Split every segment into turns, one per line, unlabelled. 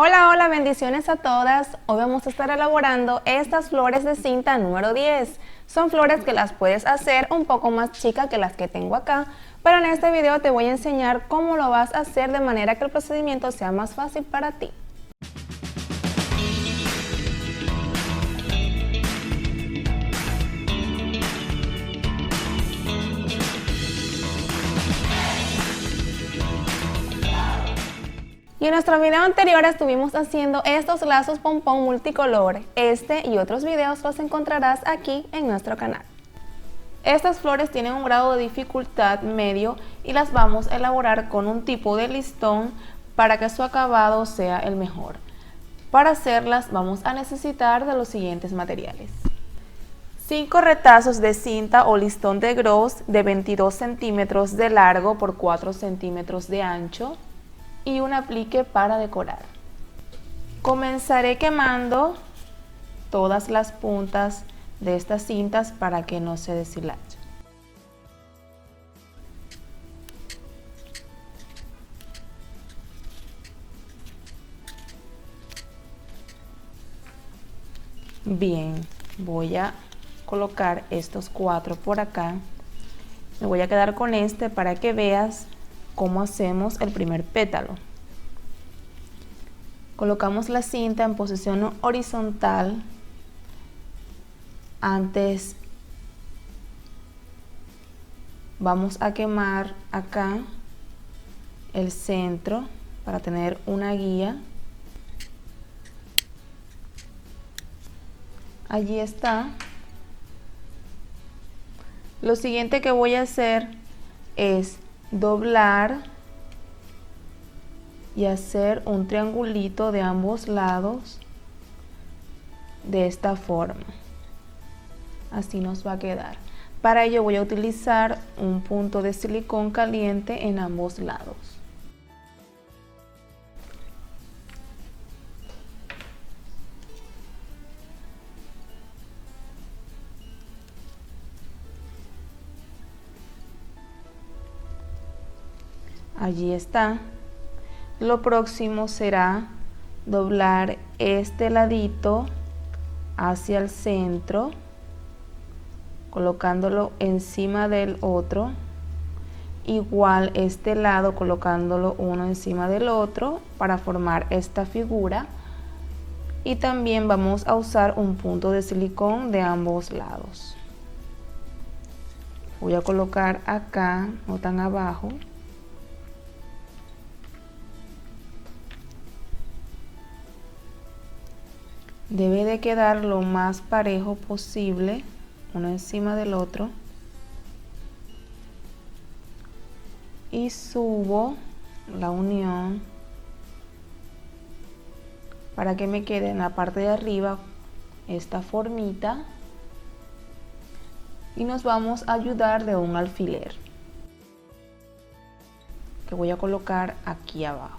Hola, hola, bendiciones a todas. Hoy vamos a estar elaborando estas flores de cinta número 10. Son flores que las puedes hacer un poco más chicas que las que tengo acá, pero en este video te voy a enseñar cómo lo vas a hacer de manera que el procedimiento sea más fácil para ti. Y en nuestro video anterior estuvimos haciendo estos lazos pompón multicolor. Este y otros videos los encontrarás aquí en nuestro canal. Estas flores tienen un grado de dificultad medio y las vamos a elaborar con un tipo de listón para que su acabado sea el mejor. Para hacerlas vamos a necesitar de los siguientes materiales: 5 retazos de cinta o listón de gros de 22 centímetros de largo por 4 centímetros de ancho y un aplique para decorar. Comenzaré quemando todas las puntas de estas cintas para que no se deshilachen. Bien, voy a colocar estos 4 por acá. Me voy a quedar con este para que veas cómo hacemos el primer pétalo. Colocamos la cinta en posición horizontal. Antes vamos a quemar acá el centro para tener una guía. Allí está. Lo siguiente que voy a hacer es doblar y hacer un triangulito de ambos lados de esta forma. Así nos va a quedar. Para ello voy a utilizar un punto de silicón caliente en ambos lados. Allí está. Lo próximo será doblar este ladito hacia el centro, colocándolo encima del otro. Igual este lado colocándolo uno encima del otro para formar esta figura. Y también vamos a usar un punto de silicón de ambos lados. Voy a colocar acá, no tan abajo. Debe de quedar lo más parejo posible, uno encima del otro. Y subo la unión para que me quede en la parte de arriba esta formita. Y nos vamos a ayudar de un alfiler que voy a colocar aquí abajo.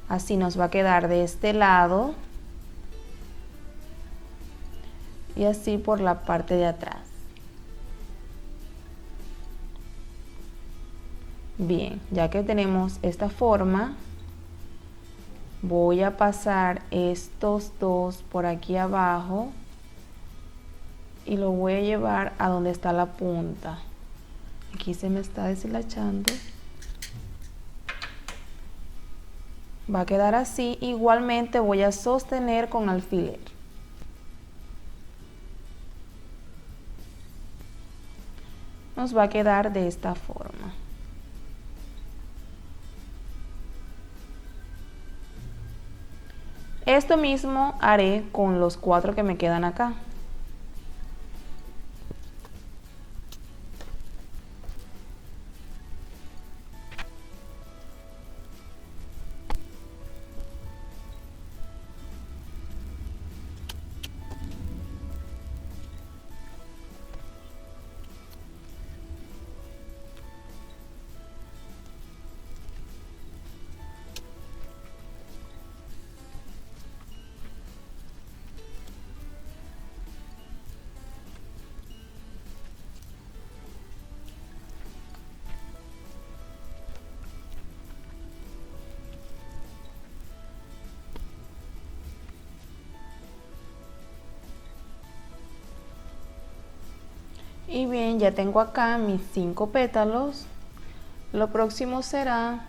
Así nos va a quedar de este lado y así por la parte de atrás. Bien, ya que tenemos esta forma, voy a pasar estos dos por aquí abajo y lo voy a llevar a donde está la punta. Aquí se me está deshilachando. Va a quedar así. Igualmente voy a sostener con alfiler. Nos va a quedar de esta forma. Esto mismo haré con los 4 que me quedan acá. Y bien, ya tengo acá mis 5 pétalos. Lo próximo será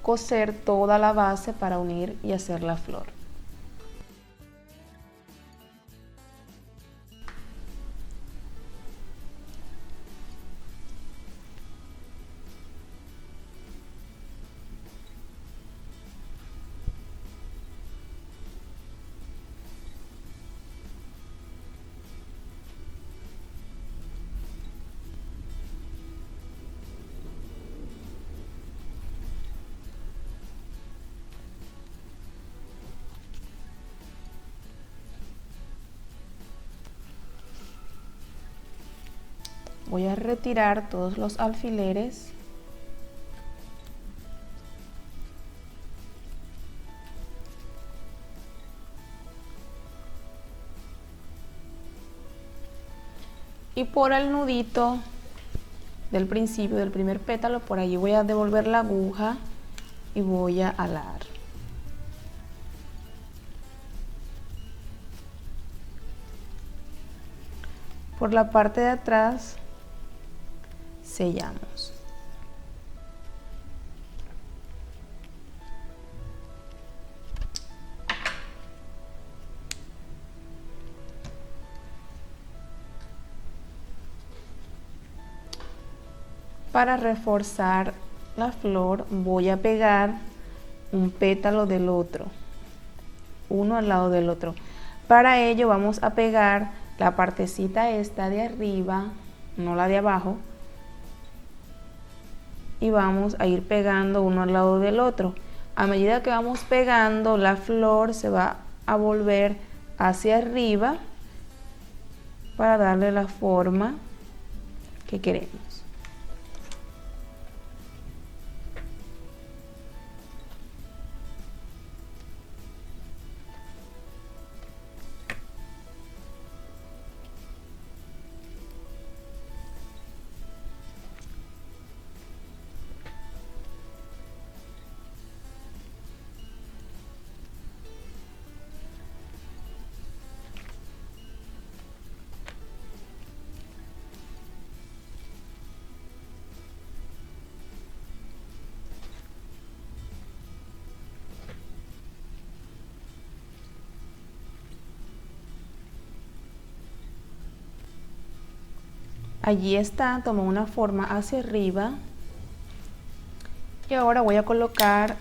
coser toda la base para unir y hacer la flor. Voy a retirar todos los alfileres. Y por el nudito del principio del primer pétalo, por allí voy a devolver la aguja y voy a alar. Por la parte de atrás sellamos. Para reforzar la flor voy a pegar un pétalo del otro, uno al lado del otro. Para ello vamos a pegar la partecita esta de arriba, no la de abajo, y vamos a ir pegando uno al lado del otro. A medida que vamos pegando, la flor se va a volver hacia arriba para darle la forma que queremos. Allí está, tomó una forma hacia arriba y ahora voy a colocar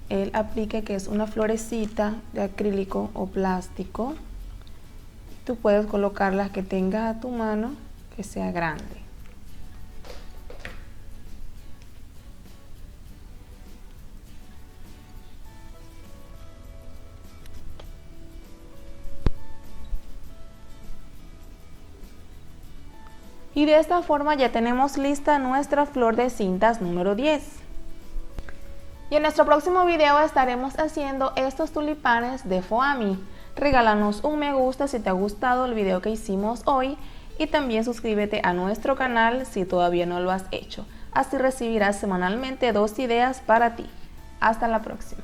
el aplique, que es una florecita de acrílico o plástico. Tú puedes colocar las que tengas a tu mano, que sea grande. Y de esta forma ya tenemos lista nuestra flor de cintas número 10. Y en nuestro próximo video estaremos haciendo estos tulipanes de foamy. Regálanos un me gusta si te ha gustado el video que hicimos hoy y también suscríbete a nuestro canal si todavía no lo has hecho. Así recibirás semanalmente 2 ideas para ti. Hasta la próxima.